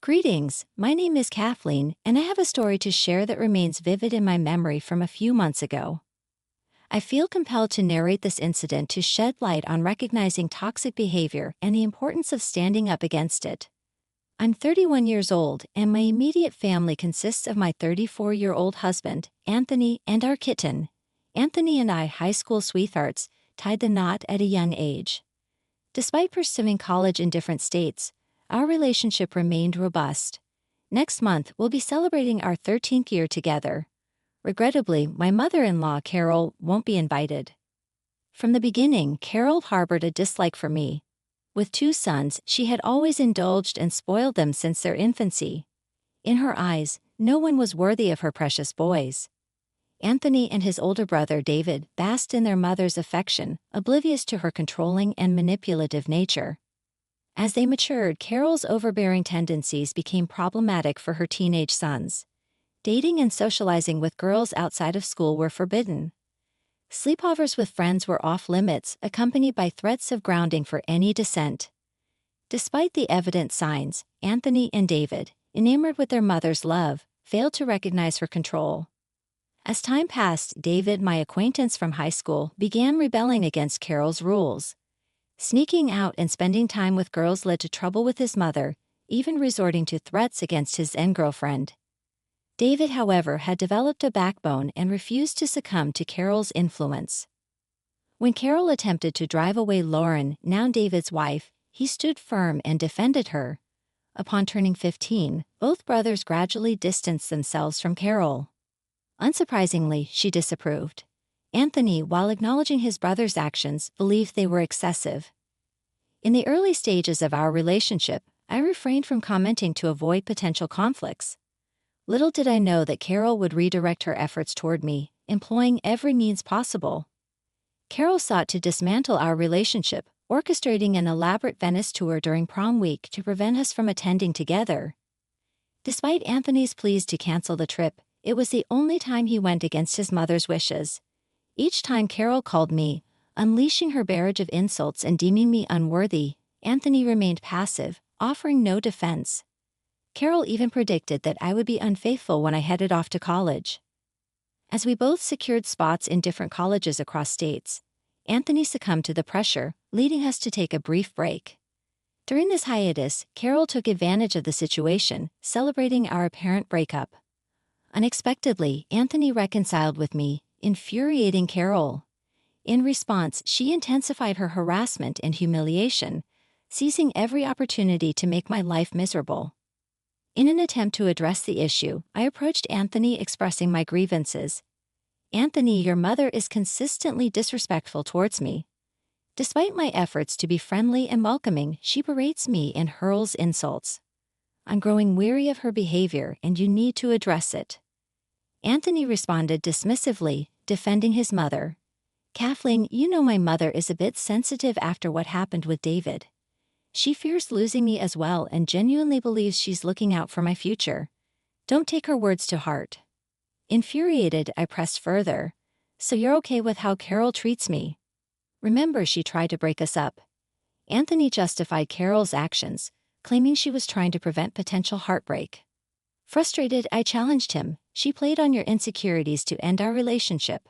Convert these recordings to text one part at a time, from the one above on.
Greetings, my name is Kathleen, and I have a story to share that remains vivid in my memory from a few months ago. I feel compelled to narrate this incident to shed light on recognizing toxic behavior and the importance of standing up against it. I'm 31 years old, and my immediate family consists of my 34-year-old husband, Anthony, and our kitten. Anthony and I, high school sweethearts, tied the knot at a young age. Despite pursuing college in different states, our relationship remained robust. Next month, we'll be celebrating our 13th year together. Regrettably, my mother-in-law, Carol, won't be invited. From the beginning, Carol harbored a dislike for me. With 2 sons, she had always indulged and spoiled them since their infancy. In her eyes, no one was worthy of her precious boys. Anthony and his older brother David basked in their mother's affection, oblivious to her controlling and manipulative nature. As they matured, Carol's overbearing tendencies became problematic for her teenage sons. Dating and socializing with girls outside of school were forbidden. Sleepovers with friends were off limits, accompanied by threats of grounding for any dissent. Despite the evident signs, Anthony and David, enamored with their mother's love, failed to recognize her control. As time passed, David, my acquaintance from high school, began rebelling against Carol's rules. Sneaking out and spending time with girls led to trouble with his mother, even resorting to threats against his then-girlfriend. David, however, had developed a backbone and refused to succumb to Carol's influence. When Carol attempted to drive away Lauren, now David's wife, he stood firm and defended her. Upon turning 15, both brothers gradually distanced themselves from Carol. Unsurprisingly, she disapproved. Anthony, while acknowledging his brother's actions, believed they were excessive. In the early stages of our relationship, I refrained from commenting to avoid potential conflicts. Little did I know that Carol would redirect her efforts toward me, employing every means possible. Carol sought to dismantle our relationship, orchestrating an elaborate Venice tour during prom week to prevent us from attending together. Despite Anthony's pleas to cancel the trip, it was the only time he went against his mother's wishes. Each time Carol called me, unleashing her barrage of insults and deeming me unworthy, Anthony remained passive, offering no defense. Carol even predicted that I would be unfaithful when I headed off to college. As we both secured spots in different colleges across states, Anthony succumbed to the pressure, leading us to take a brief break. During this hiatus, Carol took advantage of the situation, celebrating our apparent breakup. Unexpectedly, Anthony reconciled with me, infuriating Carol. In response, she intensified her harassment and humiliation, seizing every opportunity to make my life miserable. In an attempt to address the issue, I approached Anthony expressing my grievances. "Anthony, your mother is consistently disrespectful towards me. Despite my efforts to be friendly and welcoming, she berates me and hurls insults. I'm growing weary of her behavior and you need to address it." Anthony responded dismissively, defending his mother. "Kathleen, you know my mother is a bit sensitive after what happened with David. She fears losing me as well and genuinely believes she's looking out for my future. Don't take her words to heart." Infuriated, I pressed further. "So you're okay with how Carol treats me? Remember, she tried to break us up." Anthony justified Carol's actions, claiming she was trying to prevent potential heartbreak. Frustrated, I challenged him. "She played on your insecurities to end our relationship.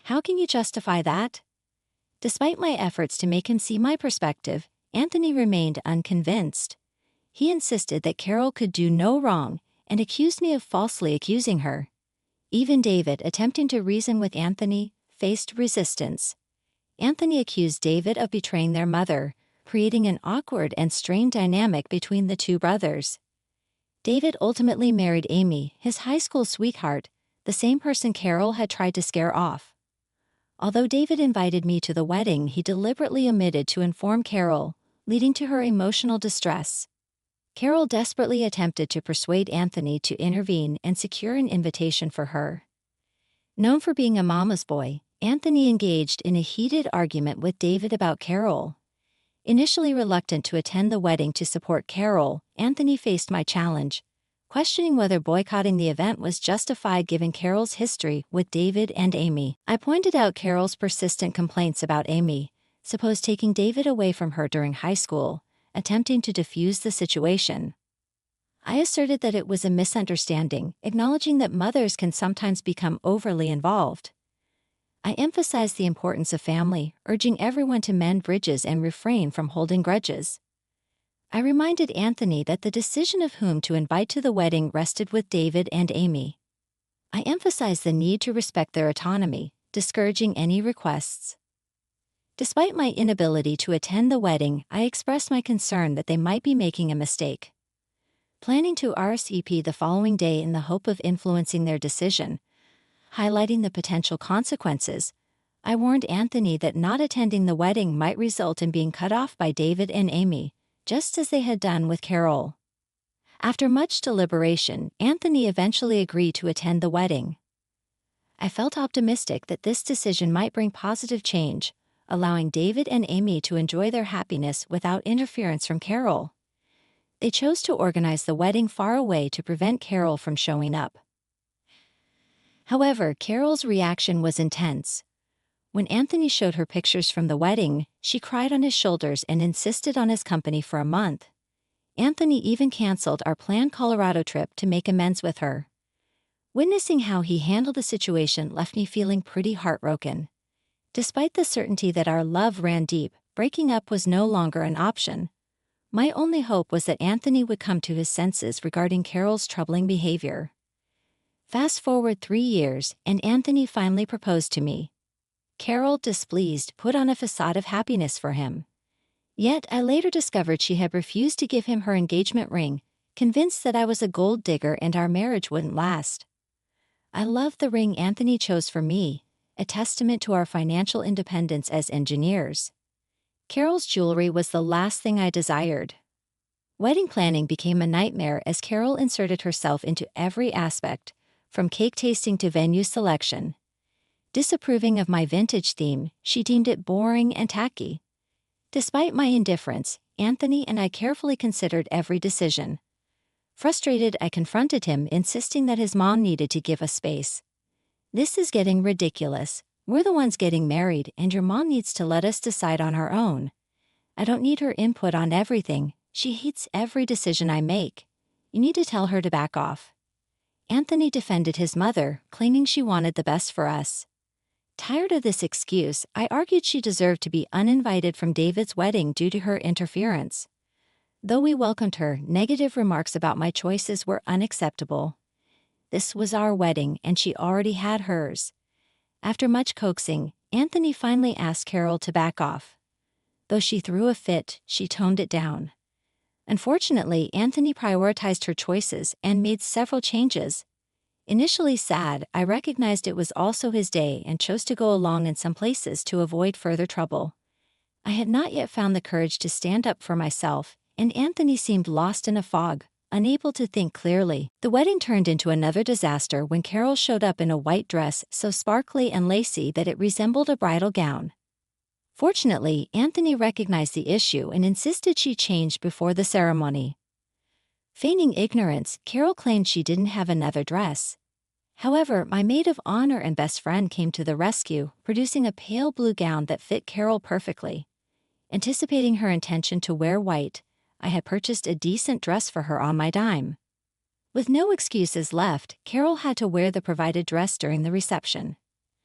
How can you justify that?" Despite my efforts to make him see my perspective, Anthony remained unconvinced. He insisted that Carol could do no wrong and accused me of falsely accusing her. Even David, attempting to reason with Anthony, faced resistance. Anthony accused David of betraying their mother, creating an awkward and strained dynamic between the 2 brothers. David ultimately married Amy, his high school sweetheart, the same person Carol had tried to scare off. Although David invited me to the wedding, he deliberately omitted to inform Carol, leading to her emotional distress. Carol desperately attempted to persuade Anthony to intervene and secure an invitation for her. Known for being a mama's boy, Anthony engaged in a heated argument with David about Carol. Initially reluctant to attend the wedding to support Carol, Anthony faced my challenge, questioning whether boycotting the event was justified given Carol's history with David and Amy. I pointed out Carol's persistent complaints about Amy, supposed taking David away from her during high school, attempting to defuse the situation. I asserted that it was a misunderstanding, acknowledging that mothers can sometimes become overly involved. I emphasized the importance of family, urging everyone to mend bridges and refrain from holding grudges. I reminded Anthony that the decision of whom to invite to the wedding rested with David and Amy. I emphasized the need to respect their autonomy, discouraging any requests. Despite my inability to attend the wedding, I expressed my concern that they might be making a mistake. Planning to RSVP the following day in the hope of influencing their decision, highlighting the potential consequences, I warned Anthony that not attending the wedding might result in being cut off by David and Amy, just as they had done with Carol. After much deliberation, Anthony eventually agreed to attend the wedding. I felt optimistic that this decision might bring positive change, allowing David and Amy to enjoy their happiness without interference from Carol. They chose to organize the wedding far away to prevent Carol from showing up. However, Carol's reaction was intense. When Anthony showed her pictures from the wedding, she cried on his shoulders and insisted on his company for a month. Anthony even canceled our planned Colorado trip to make amends with her. Witnessing how he handled the situation left me feeling pretty heartbroken. Despite the certainty that our love ran deep, breaking up was no longer an option. My only hope was that Anthony would come to his senses regarding Carol's troubling behavior. Fast forward 3 years, and Anthony finally proposed to me. Carol, displeased, put on a facade of happiness for him. Yet I later discovered she had refused to give him her engagement ring, convinced that I was a gold digger and our marriage wouldn't last. I loved the ring Anthony chose for me, a testament to our financial independence as engineers. Carol's jewelry was the last thing I desired. Wedding planning became a nightmare as Carol inserted herself into every aspect, from cake tasting to venue selection. Disapproving of my vintage theme, she deemed it boring and tacky. Despite my indifference, Anthony and I carefully considered every decision. Frustrated, I confronted him, insisting that his mom needed to give us space. "This is getting ridiculous. We're the ones getting married, and your mom needs to let us decide on our own. I don't need her input on everything. She hates every decision I make. You need to tell her to back off." Anthony defended his mother, claiming she wanted the best for us. Tired of this excuse, I argued she deserved to be uninvited from David's wedding due to her interference. Though we welcomed her, negative remarks about my choices were unacceptable. This was our wedding, and she already had hers. After much coaxing, Anthony finally asked Carol to back off. Though she threw a fit, she toned it down. Unfortunately, Anthony prioritized her choices and made several changes. Initially sad, I recognized it was also his day and chose to go along in some places to avoid further trouble. I had not yet found the courage to stand up for myself, and Anthony seemed lost in a fog, unable to think clearly. The wedding turned into another disaster when Carol showed up in a white dress so sparkly and lacy that it resembled a bridal gown. Fortunately, Anthony recognized the issue and insisted she change before the ceremony. Feigning ignorance, Carol claimed she didn't have another dress. However, my maid of honor and best friend came to the rescue, producing a pale blue gown that fit Carol perfectly. Anticipating her intention to wear white, I had purchased a decent dress for her on my dime. With no excuses left, Carol had to wear the provided dress during the reception.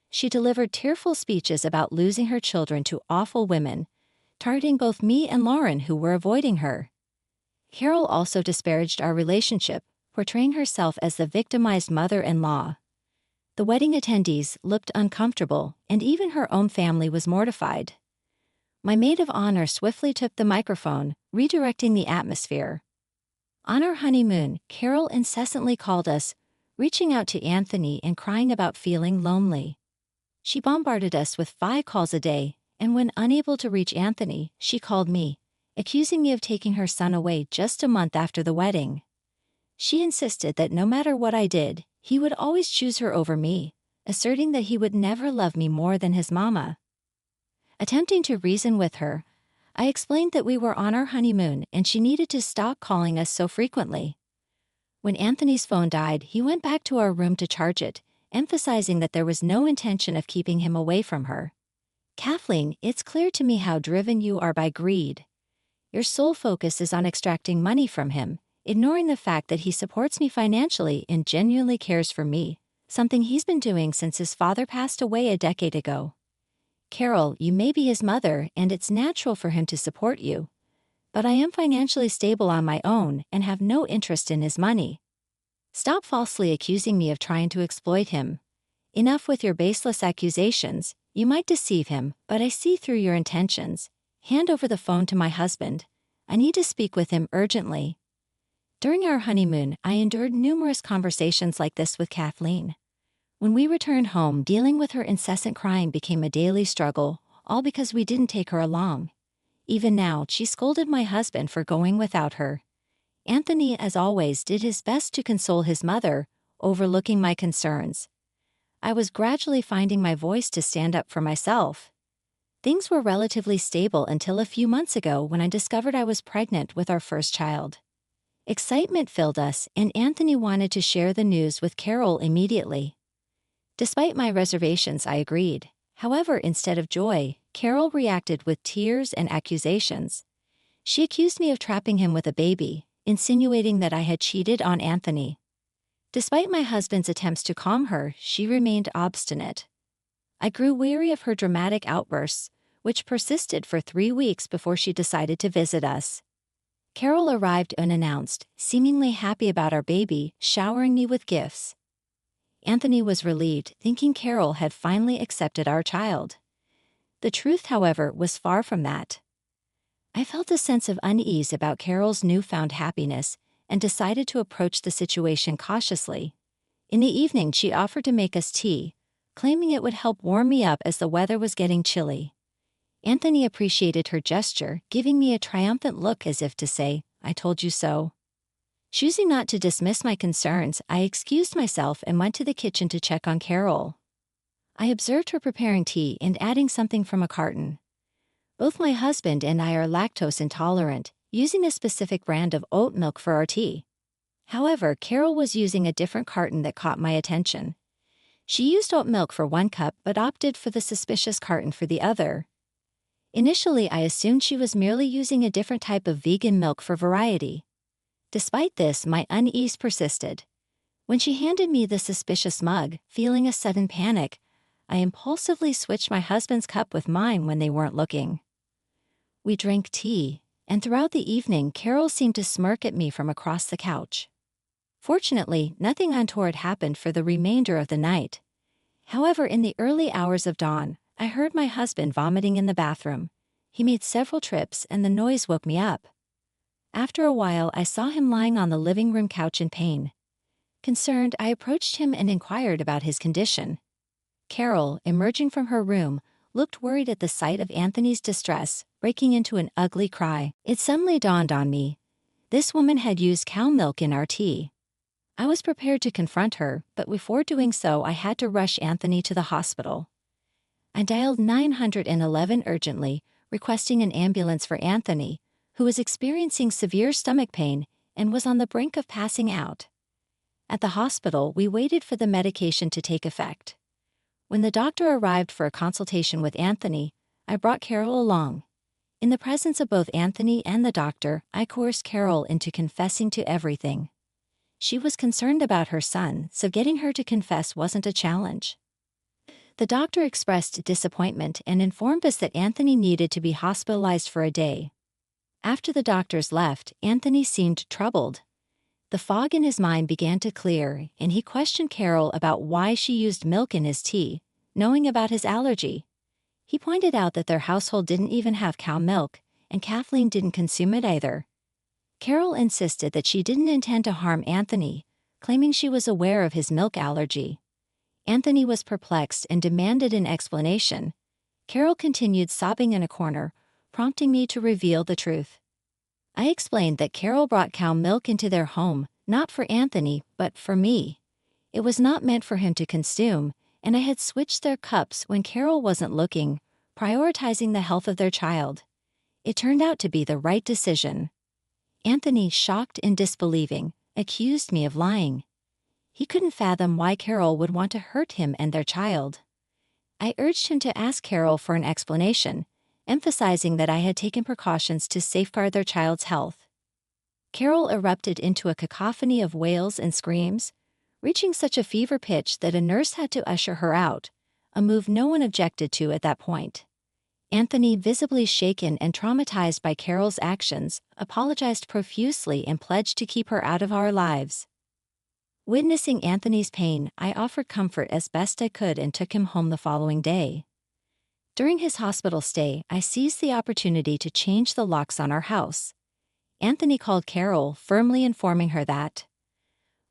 She delivered tearful speeches about losing her children to awful women, targeting both me and Lauren, who were avoiding her. Carol also disparaged our relationship, portraying herself as the victimized mother-in-law. The wedding attendees looked uncomfortable, and even her own family was mortified. My maid of honor swiftly took the microphone, redirecting the atmosphere. On our honeymoon, Carol incessantly called us, reaching out to Anthony and crying about feeling lonely. She bombarded us with 5 calls a day, and when unable to reach Anthony, she called me, accusing me of taking her son away just a month after the wedding. She insisted that no matter what I did, he would always choose her over me, asserting that he would never love me more than his mama. Attempting to reason with her, I explained that we were on our honeymoon and she needed to stop calling us so frequently. When Anthony's phone died, he went back to our room to charge it, emphasizing that there was no intention of keeping him away from her. "Kathleen, it's clear to me how driven you are by greed. Your sole focus is on extracting money from him, ignoring the fact that he supports me financially and genuinely cares for me, something he's been doing since his father passed away a decade ago. Carol, you may be his mother and it's natural for him to support you. But I am financially stable on my own and have no interest in his money. Stop falsely accusing me of trying to exploit him. Enough with your baseless accusations. You might deceive him, but I see through your intentions. Hand over the phone to my husband. I need to speak with him urgently. During our honeymoon, I endured numerous conversations like this with Kathleen. When we returned home, dealing with her incessant crying became a daily struggle, all because we didn't take her along. Even now, she scolded my husband for going without her. Anthony, as always, did his best to console his mother, overlooking my concerns. I was gradually finding my voice to stand up for myself. Things were relatively stable until a few months ago when I discovered I was pregnant with our first child. Excitement filled us, and Anthony wanted to share the news with Carol immediately. Despite my reservations, I agreed. However, instead of joy, Carol reacted with tears and accusations. She accused me of trapping him with a baby, insinuating that I had cheated on Anthony. Despite my husband's attempts to calm her, she remained obstinate. I grew weary of her dramatic outbursts, which persisted for 3 weeks before she decided to visit us. Carol arrived unannounced, seemingly happy about our baby, showering me with gifts. Anthony was relieved, thinking Carol had finally accepted our child. The truth, however, was far from that. I felt a sense of unease about Carol's newfound happiness and decided to approach the situation cautiously. In the evening, she offered to make us tea, claiming it would help warm me up as the weather was getting chilly. Anthony appreciated her gesture, giving me a triumphant look as if to say, "I told you so." Choosing not to dismiss my concerns, I excused myself and went to the kitchen to check on Carol. I observed her preparing tea and adding something from a carton. Both my husband and I are lactose intolerant, using a specific brand of oat milk for our tea. However, Carol was using a different carton that caught my attention. She used oat milk for 1 cup but opted for the suspicious carton for the other. Initially, I assumed she was merely using a different type of vegan milk for variety. Despite this, my unease persisted. When she handed me the suspicious mug, feeling a sudden panic, I impulsively switched my husband's cup with mine when they weren't looking. We drank tea, and throughout the evening, Carol seemed to smirk at me from across the couch. Fortunately, nothing untoward happened for the remainder of the night. However, in the early hours of dawn, I heard my husband vomiting in the bathroom. He made several trips and the noise woke me up. After a while, I saw him lying on the living room couch in pain. Concerned, I approached him and inquired about his condition. Carol, emerging from her room, looked worried at the sight of Anthony's distress, breaking into an ugly cry. It suddenly dawned on me. This woman had used cow milk in our tea. I was prepared to confront her, but before doing so, I had to rush Anthony to the hospital. I dialed 911 urgently, requesting an ambulance for Anthony, who was experiencing severe stomach pain and was on the brink of passing out. At the hospital, we waited for the medication to take effect. When the doctor arrived for a consultation with Anthony, I brought Carol along. In the presence of both Anthony and the doctor, I coerced Carol into confessing to everything. She was concerned about her son, so getting her to confess wasn't a challenge. The doctor expressed disappointment and informed us that Anthony needed to be hospitalized for a day. After the doctors left, Anthony seemed troubled. The fog in his mind began to clear, and he questioned Carol about why she used milk in his tea, knowing about his allergy. He pointed out that their household didn't even have cow milk, and Kathleen didn't consume it either. Carol insisted that she didn't intend to harm Anthony, claiming she was aware of his milk allergy. Anthony was perplexed and demanded an explanation. Carol continued sobbing in a corner, prompting me to reveal the truth. I explained that Carol brought cow milk into their home, not for Anthony, but for me. It was not meant for him to consume, and I had switched their cups when Carol wasn't looking, prioritizing the health of their child. It turned out to be the right decision. Anthony, shocked and disbelieving, accused me of lying. He couldn't fathom why Carol would want to hurt him and their child. I urged him to ask Carol for an explanation, emphasizing that I had taken precautions to safeguard their child's health. Carol erupted into a cacophony of wails and screams, reaching such a fever pitch that a nurse had to usher her out, a move no one objected to at that point. Anthony, visibly shaken and traumatized by Carol's actions, apologized profusely and pledged to keep her out of our lives. Witnessing Anthony's pain, I offered comfort as best I could and took him home the following day. During his hospital stay, I seized the opportunity to change the locks on our house. Anthony called Carol, firmly informing her that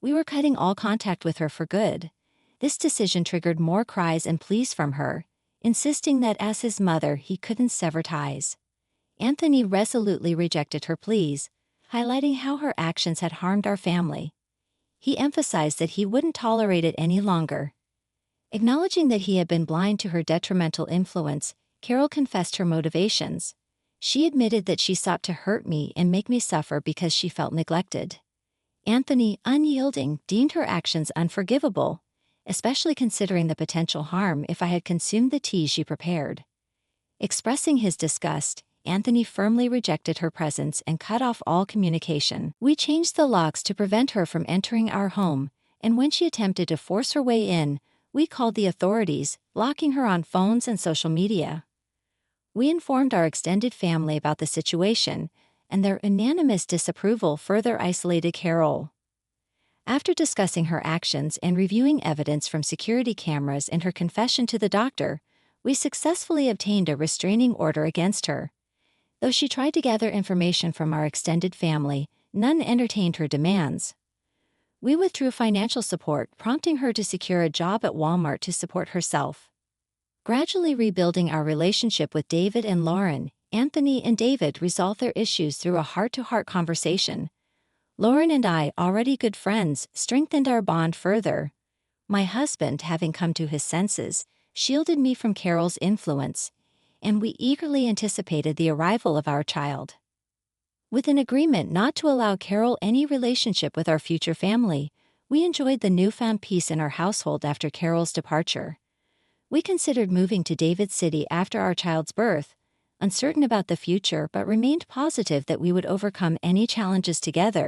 we were cutting all contact with her for good. This decision triggered more cries and pleas from her, insisting that as his mother he couldn't sever ties. Anthony resolutely rejected her pleas, highlighting how her actions had harmed our family. He emphasized that he wouldn't tolerate it any longer. Acknowledging that he had been blind to her detrimental influence, Carol confessed her motivations. She admitted that she sought to hurt me and make me suffer because she felt neglected. Anthony, unyielding, deemed her actions unforgivable, especially considering the potential harm if I had consumed the tea she prepared. Expressing his disgust, Anthony firmly rejected her presence and cut off all communication. We changed the locks to prevent her from entering our home, and when she attempted to force her way in, we called the authorities, blocking her on phones and social media. We informed our extended family about the situation, and their unanimous disapproval further isolated Carol. After discussing her actions and reviewing evidence from security cameras and her confession to the doctor, we successfully obtained a restraining order against her. Though she tried to gather information from our extended family, none entertained her demands. We withdrew financial support, prompting her to secure a job at Walmart to support herself. Gradually rebuilding our relationship with David and Lauren, Anthony and David resolved their issues through a heart-to-heart conversation. Lauren and I, already good friends, strengthened our bond further. My husband, having come to his senses, shielded me from Carol's influence, and we eagerly anticipated the arrival of our child. With an agreement not to allow Carol any relationship with our future family, we enjoyed the newfound peace in our household after Carol's departure. We considered moving to David City after our child's birth, uncertain about the future but remained positive that we would overcome any challenges together.